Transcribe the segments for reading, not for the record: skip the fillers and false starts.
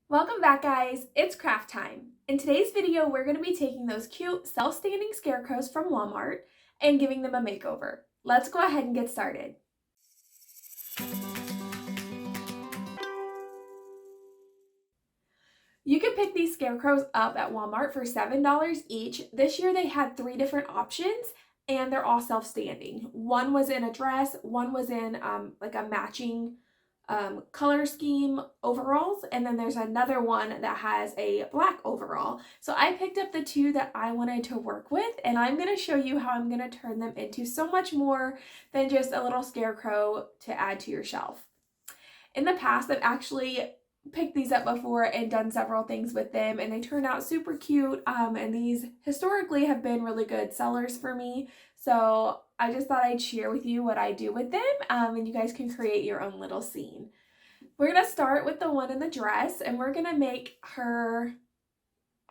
Welcome back, guys. It's craft time. In today's video, we're going to be taking those cute self-standing scarecrows from Walmart and giving them a makeover. Let's go ahead and get started. You can pick these scarecrows up at Walmart for $7 each. This year they had 3 different options and they're all self-standing. One was in a dress, one was in like a matching color scheme overalls, and then there's another one that has a black overall. So I picked up the 2 that I wanted to work with, and I'm going to show you how I'm going to turn them into so much more than just a little scarecrow to add to your shelf. In the past, I've actually picked these up before and done several things with them, and they turned out super cute, and these historically have been really good sellers for me. So I just thought I'd share with you what I do with them, and you guys can create your own little scene. We're going to start with the one in the dress, and we're going to make her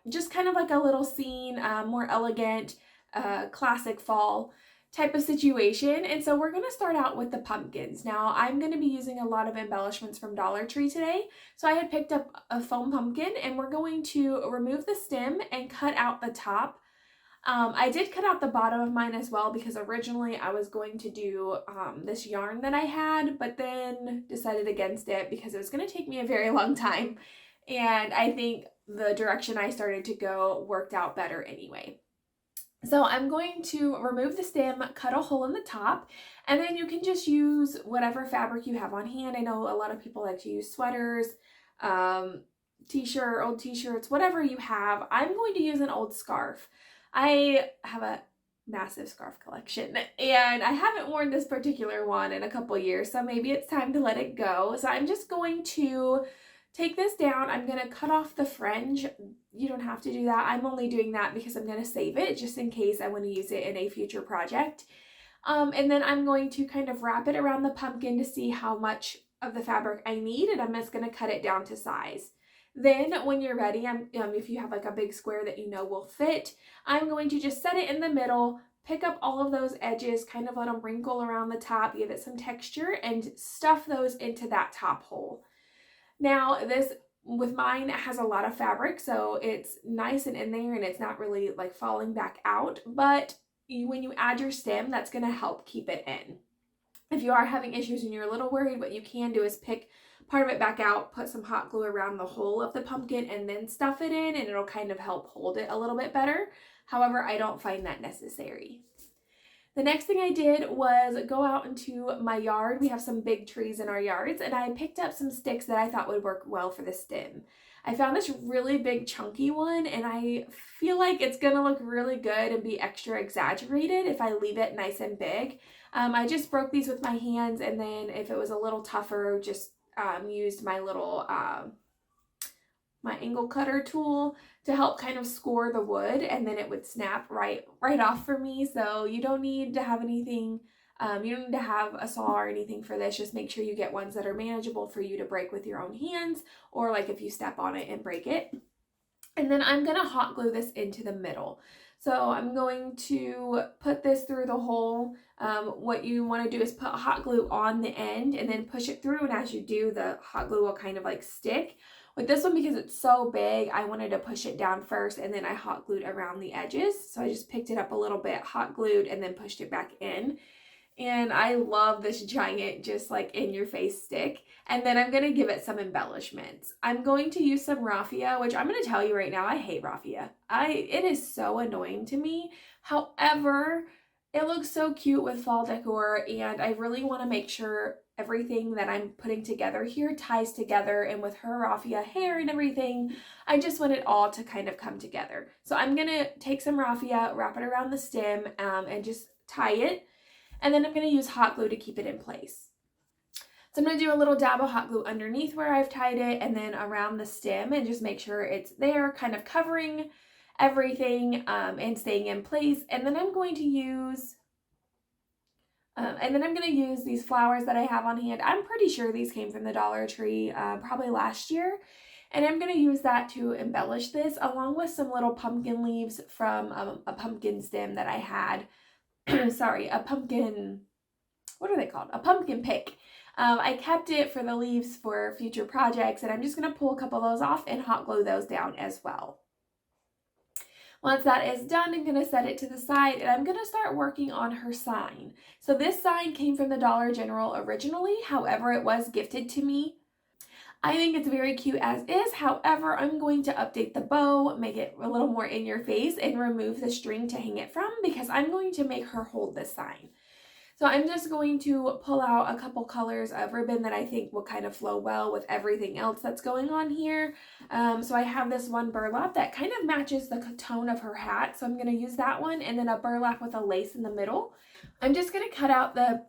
just kind of like a little scene, more elegant, classic fall type of situation. And so we're going to start out with the pumpkins. Now I'm going to be using a lot of embellishments from Dollar Tree today. So I had picked up a foam pumpkin, and we're going to remove the stem and cut out the top. I did cut out the bottom of mine as well because originally I was going to do this yarn that I had, but then decided against it because it was going to take me a very long time. And I think the direction I started to go worked out better anyway. So I'm going to remove the stem, cut a hole in the top, and then you can just use whatever fabric you have on hand. I know a lot of people like to use sweaters, old t-shirts, whatever you have. I'm going to use an old scarf. I have a massive scarf collection, and I haven't worn this particular one in a couple years, so maybe it's time to let it go. So I'm just going to take this down. I'm going to cut off the fringe. You don't have to do that. I'm only doing that because I'm going to save it just in case I want to use it in a future project. And then I'm going to kind of wrap it around the pumpkin to see how much of the fabric I need, and I'm just going to cut it down to size. Then when you're ready, if you have like a big square that you know will fit, I'm going to just set it in the middle, pick up all of those edges, kind of let them wrinkle around the top, give it some texture, and stuff those into that top hole. Now this, with mine, it has a lot of fabric, so it's nice and in there and it's not really like falling back out, but when you add your stem, that's going to help keep it in. If you are having issues and you're a little worried, what you can do is pick part of it back out, put some hot glue around the hole of the pumpkin, and then stuff it in, and it'll kind of help hold it a little bit better. However, I don't find that necessary. The next thing I did was go out into my yard. We have some big trees in our yards, and I picked up some sticks that I thought would work well for the stem. I found this really big chunky one, and I feel like it's gonna look really good and be extra exaggerated if I leave it nice and big. I just broke these with my hands, and then if it was a little tougher, just used my little my angle cutter tool to help kind of score the wood, and then it would snap right off for me. So you don't need to have anything, you don't need to have a saw or anything for this. Just make sure you get ones that are manageable for you to break with your own hands, or like if you step on it and break it. And then I'm gonna hot glue this into the middle. So I'm going to put this through the hole. What you want to do is put hot glue on the end and then push it through, and as you do, the hot glue will kind of like stick. With this one, because it's so big, I wanted to push it down first, and then I hot glued around the edges. So I just picked it up a little bit, hot glued, and then pushed it back in. And I love this giant, just like in your face stick. And then I'm going to give it some embellishments. I'm going to use some raffia, which I'm going to tell you right now, I hate raffia. It is so annoying to me. However, it looks so cute with fall decor, and I really want to make sure everything that I'm putting together here ties together, and with her raffia hair and everything, I just want it all to kind of come together. So I'm going to take some raffia, wrap it around the stem, and just tie it. And then I'm going to use hot glue to keep it in place. So I'm going to do a little dab of hot glue underneath where I've tied it, and then around the stem, and just make sure it's there, kind of covering everything and staying in place. And then I'm going to use these flowers that I have on hand. I'm pretty sure these came from the Dollar Tree probably last year. And I'm going to use that to embellish this, along with some little pumpkin leaves from a pumpkin stem that I had. Sorry, a pumpkin, what are they called? A pumpkin pick I kept it for the leaves for future projects, and I'm just going to pull a couple of those off and hot glue those down as well. Once that is done, I'm going to set it to the side and I'm going to start working on her sign. So this sign came from the Dollar General originally, however, it was gifted to me. I think it's very cute as is, however, I'm going to update the bow, make it a little more in your face, and remove the string to hang it from because I'm going to make her hold this sign. So I'm just going to pull out a couple colors of ribbon that I think will kind of flow well with everything else that's going on here. So I have this one burlap that kind of matches the tone of her hat. So I'm going to use that one, and then a burlap with a lace in the middle. I'm just going to cut out the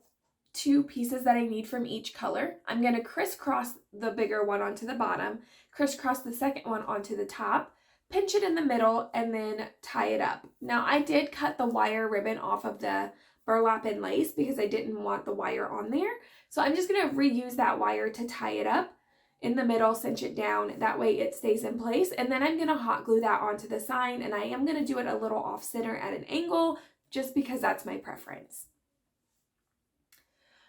2 pieces that I need from each color. I'm going to crisscross the bigger one onto the bottom, crisscross the second one onto the top, pinch it in the middle, and then tie it up. Now I did cut the wire ribbon off of the burlap and lace because I didn't want the wire on there. So I'm just going to reuse that wire to tie it up in the middle, cinch it down. That way it stays in place. And then I'm going to hot glue that onto the sign, and I am going to do it a little off center at an angle just because that's my preference.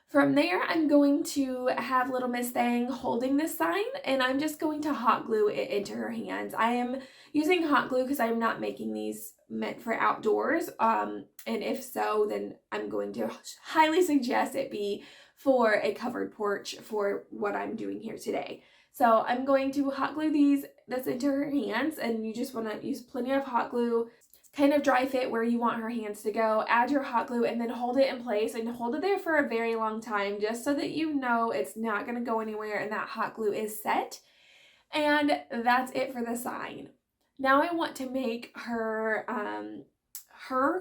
From there, I'm going to have Little Miss Thang holding this sign, and I'm just going to hot glue it into her hands. I am using hot glue because I'm not making these meant for outdoors, and if so, then I'm going to highly suggest it be for a covered porch for what I'm doing here today. So I'm going to hot glue this into her hands, and you just want to use plenty of hot glue. Kind of dry fit where you want her hands to go, add your hot glue, and then hold it in place and hold it there for a very long time just so that you know it's not going to go anywhere and that hot glue is set. And that's it for the sign. Now I want to make her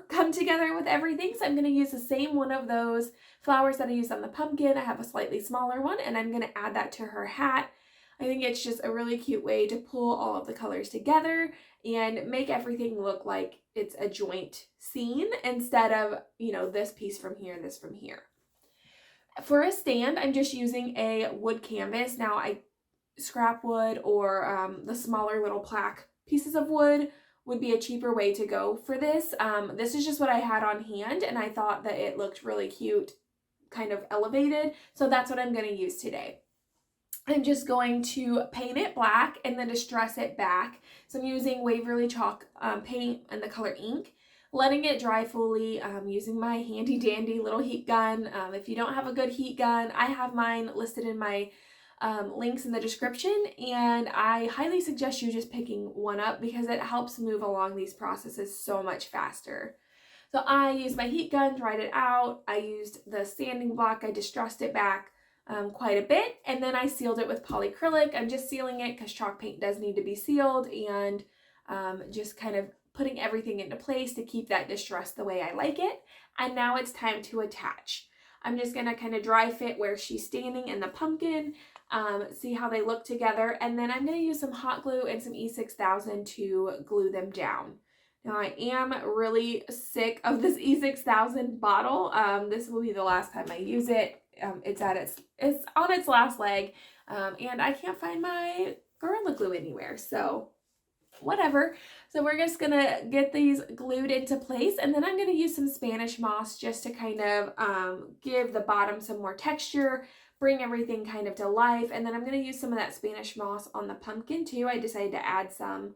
come together with everything, so I'm going to use the same one of those flowers that I used on the pumpkin. I have a slightly smaller one, and I'm going to add that to her hat. I think it's just a really cute way to pull all of the colors together and make everything look like it's a joint scene instead of, you know, this piece from here, this from here. For a stand, I'm just using a wood canvas. Now, scrap wood or the smaller little plaque pieces of wood would be a cheaper way to go for this. This is just what I had on hand, and I thought that it looked really cute, kind of elevated, so that's what I'm going to use today. I'm just going to paint it black and then distress it back. So I'm using Waverly chalk paint and the color ink, letting it dry fully, using my handy dandy little heat gun. If you don't have a good heat gun, I have mine listed in my links in the description, and I highly suggest you just picking one up because it helps move along these processes so much faster. So I used my heat gun, dried it out. I used the sanding block, I distressed it back quite a bit, and then I sealed it with polyacrylic. I'm just sealing it because chalk paint does need to be sealed, and just kind of putting everything into place to keep that distress the way I like it. And now it's time to attach. I'm just going to kind of dry fit where she's standing in the pumpkin, see how they look together, and then I'm going to use some hot glue and some E6000 to glue them down. Now I am really sick of this E6000 bottle. This will be the last time I use it. It's on its last leg, and I can't find my Gorilla Glue anywhere, so whatever. So we're just gonna get these glued into place, and then I'm gonna use some Spanish moss just to kind of give the bottom some more texture, bring everything kind of to life, and then I'm gonna use some of that Spanish moss on the pumpkin too. I decided to add some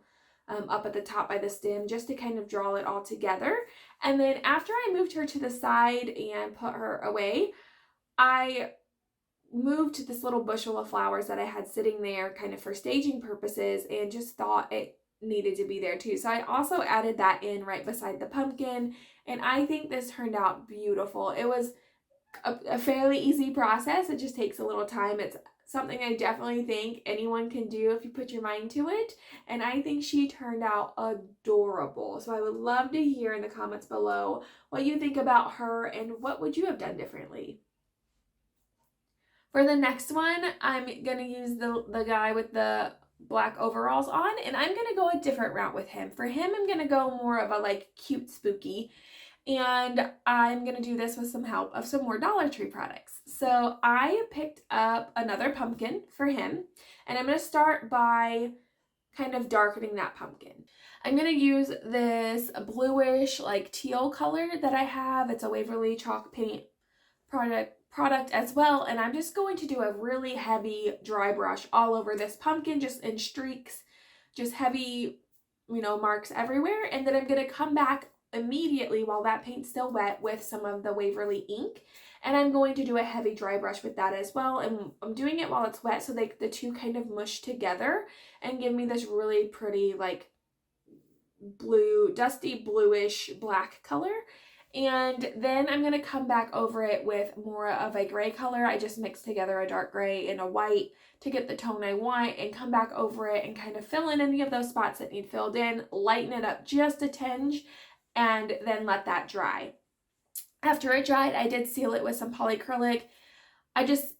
up at the top by the stem just to kind of draw it all together. And then after I moved her to the side and put her away, I moved this little bushel of flowers that I had sitting there kind of for staging purposes and just thought it needed to be there too. So I also added that in right beside the pumpkin, and I think this turned out beautiful. It was a fairly easy process. It just takes a little time. It's something I definitely think anyone can do if you put your mind to it, and I think she turned out adorable. So I would love to hear in the comments below what you think about her and what would you have done differently. For the next one, I'm going to use the guy with the black overalls on, and I'm going to go a different route with him. For him, I'm going to go more of a like cute spooky, and I'm going to do this with some help of some more Dollar Tree products. So I picked up another pumpkin for him, and I'm going to start by kind of darkening that pumpkin. I'm going to use this bluish like teal color that I have. It's a Waverly chalk paint product product as well, and I'm just going to do a really heavy dry brush all over this pumpkin, just in streaks, just heavy, you know, marks everywhere. And then I'm going to come back immediately while that paint's still wet with some of the Waverly ink, and I'm going to do a heavy dry brush with that as well. And I'm doing it while it's wet so the two kind of mush together and give me this really pretty, like, blue, dusty bluish black color. And then I'm going to come back over it with more of a gray color. I just mixed together a dark gray and a white to get the tone I want, and come back over it and kind of fill in any of those spots that need filled in, lighten it up just a tinge, and then let that dry. After it dried, I did seal it with some polyacrylic.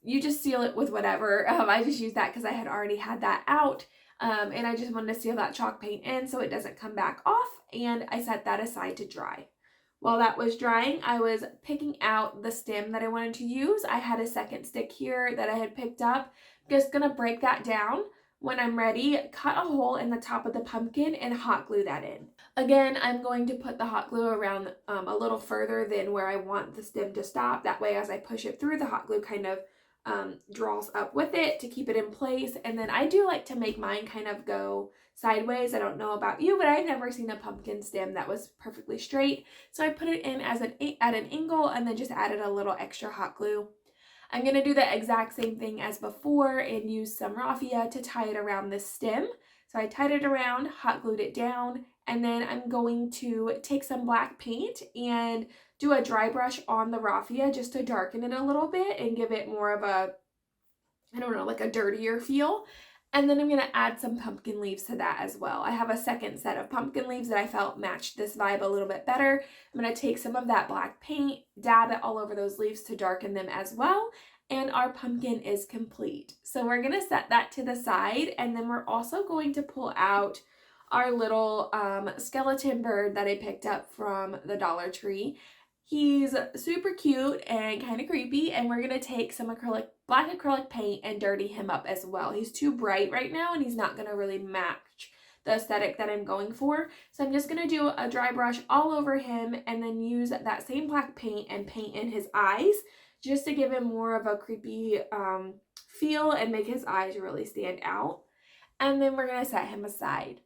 You just seal it with whatever. I just used that because I had already had that out. And I just wanted to seal that chalk paint in so it doesn't come back off, and I set that aside to dry. While that was drying, I was picking out the stem that I wanted to use. I had a second stick here that I had picked up. I'm just going to break that down. When I'm ready, cut a hole in the top of the pumpkin and hot glue that in. Again, I'm going to put the hot glue around a little further than where I want the stem to stop. That way, as I push it through, the hot glue kind of draws up with it to keep it in place. And then I do like to make mine kind of go sideways. I don't know about you, but I've never seen a pumpkin stem that was perfectly straight. So I put it in as at an angle and then just added a little extra hot glue. I'm going to do the exact same thing as before and use some raffia to tie it around this stem. So I tied it around, hot glued it down, and then I'm going to take some black paint and do a dry brush on the raffia just to darken it a little bit and give it more of a, I don't know, like a dirtier feel. And then I'm going to add some pumpkin leaves to that as well. I have a second set of pumpkin leaves that I felt matched this vibe a little bit better. I'm going to take some of that black paint, dab it all over those leaves to darken them as well. And our pumpkin is complete. So we're going to set that to the side. And then we're also going to pull out our little skeleton bird that I picked up from the Dollar Tree. He's super cute and kind of creepy, and we're going to take some black acrylic paint and dirty him up as well. He's too bright right now, and he's not going to really match the aesthetic that I'm going for. So I'm just going to do a dry brush all over him and then use that same black paint and paint in his eyes just to give him more of a creepy feel and make his eyes really stand out. And then we're going to set him aside.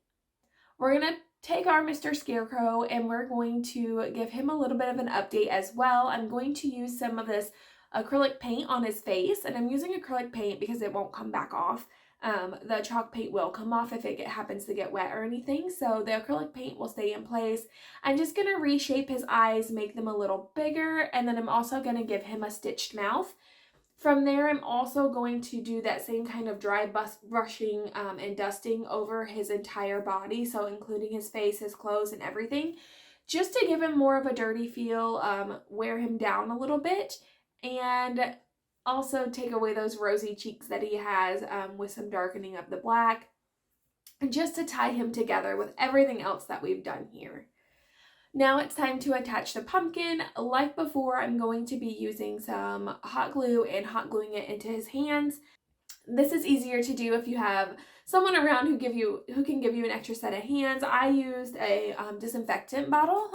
We're going to take our Mr. Scarecrow and we're going to give him a little bit of an update as well. I'm going to use some of this acrylic paint on his face, and I'm using acrylic paint because it won't come back off. The chalk paint will come off if it happens to get wet or anything, so the acrylic paint will stay in place. I'm just going to reshape his eyes, make them a little bigger, and then I'm also going to give him a stitched mouth. From there, I'm also going to do that same kind of dry brushing and dusting over his entire body, so including his face, his clothes, and everything, just to give him more of a dirty feel, wear him down a little bit, and also take away those rosy cheeks that he has with some darkening of the black, and just to tie him together with everything else that we've done here. Now it's time to attach the pumpkin. Like before, I'm going to be using some hot glue and hot gluing it into his hands. This is easier to do if you have someone around who can give you an extra set of hands. I used a disinfectant bottle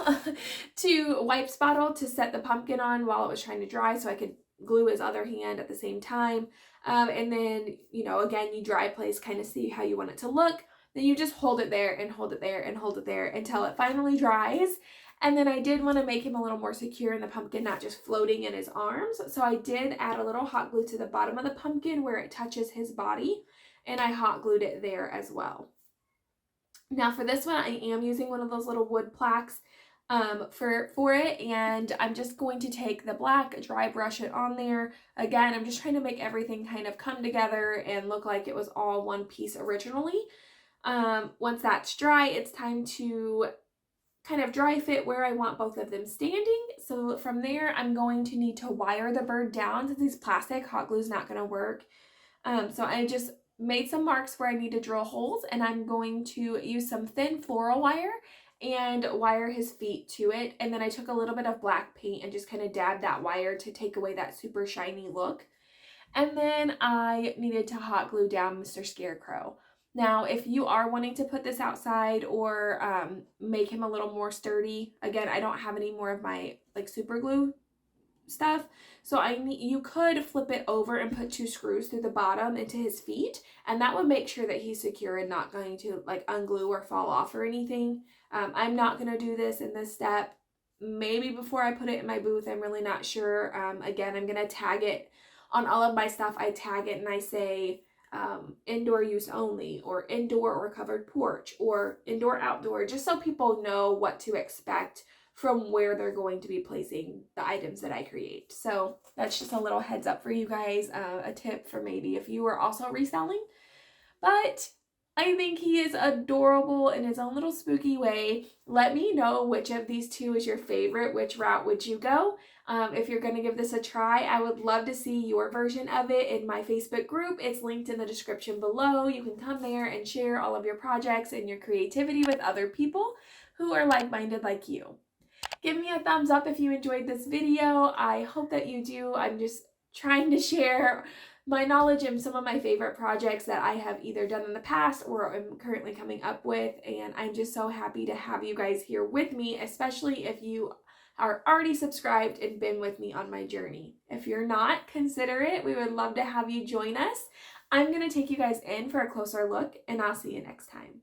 wipes bottle to set the pumpkin on while it was trying to dry so I could glue his other hand at the same time. And then, you know, again, you dry place, kind of see how you want it to look. Then you just hold it there and hold it there and hold it there until it finally dries. And then I did want to make him a little more secure in the pumpkin, not just floating in his arms. So I did add a little hot glue to the bottom of the pumpkin where it touches his body, and I hot glued it there as well. Now for this one, I am using one of those little wood plaques for it, and I'm just going to take the black, dry brush it on there. Again, I'm just trying to make everything kind of come together and look like it was all one piece originally. Once that's dry, it's time to kind of dry fit where I want both of them standing. So from there, I'm going to need to wire the bird down since these plastic. Hot glue is not going to work. So I just made some marks where I need to drill holes, and I'm going to use some thin floral wire and wire his feet to it. And then I took a little bit of black paint and just kind of dabbed that wire to take away that super shiny look. And then I needed to hot glue down Mr. Scarecrow. Now, if you are wanting to put this outside or make him a little more sturdy, again, I don't have any more of my like super glue stuff. So you could flip it over and put 2 screws through the bottom into his feet, and that would make sure that he's secure and not going to like unglue or fall off or anything. I'm not going to do this in this step. Maybe before I put it in my booth, I'm really not sure. Again, I'm going to tag it on all of my stuff. I tag it and I say indoor use only, or indoor or covered porch, or indoor outdoor, just so people know what to expect from where they're going to be placing the items that I create. So that's just a little heads up for you guys, a tip for maybe if you are also reselling. But I think he is adorable in his own little spooky way. Let me know which of these two is your favorite. Which route would you go? If you're going to give this a try, I would love to see your version of it in my Facebook group. It's linked in the description below. You can come there and share all of your projects and your creativity with other people who are like-minded like you. Give me a thumbs up if you enjoyed this video. I hope that you do. I'm just trying to share my knowledge and some of my favorite projects that I have either done in the past or I'm currently coming up with, and I'm just so happy to have you guys here with me, especially if you are already subscribed and been with me on my journey. If you're not, consider it. We would love to have you join us. I'm going to take you guys in for a closer look, and I'll see you next time.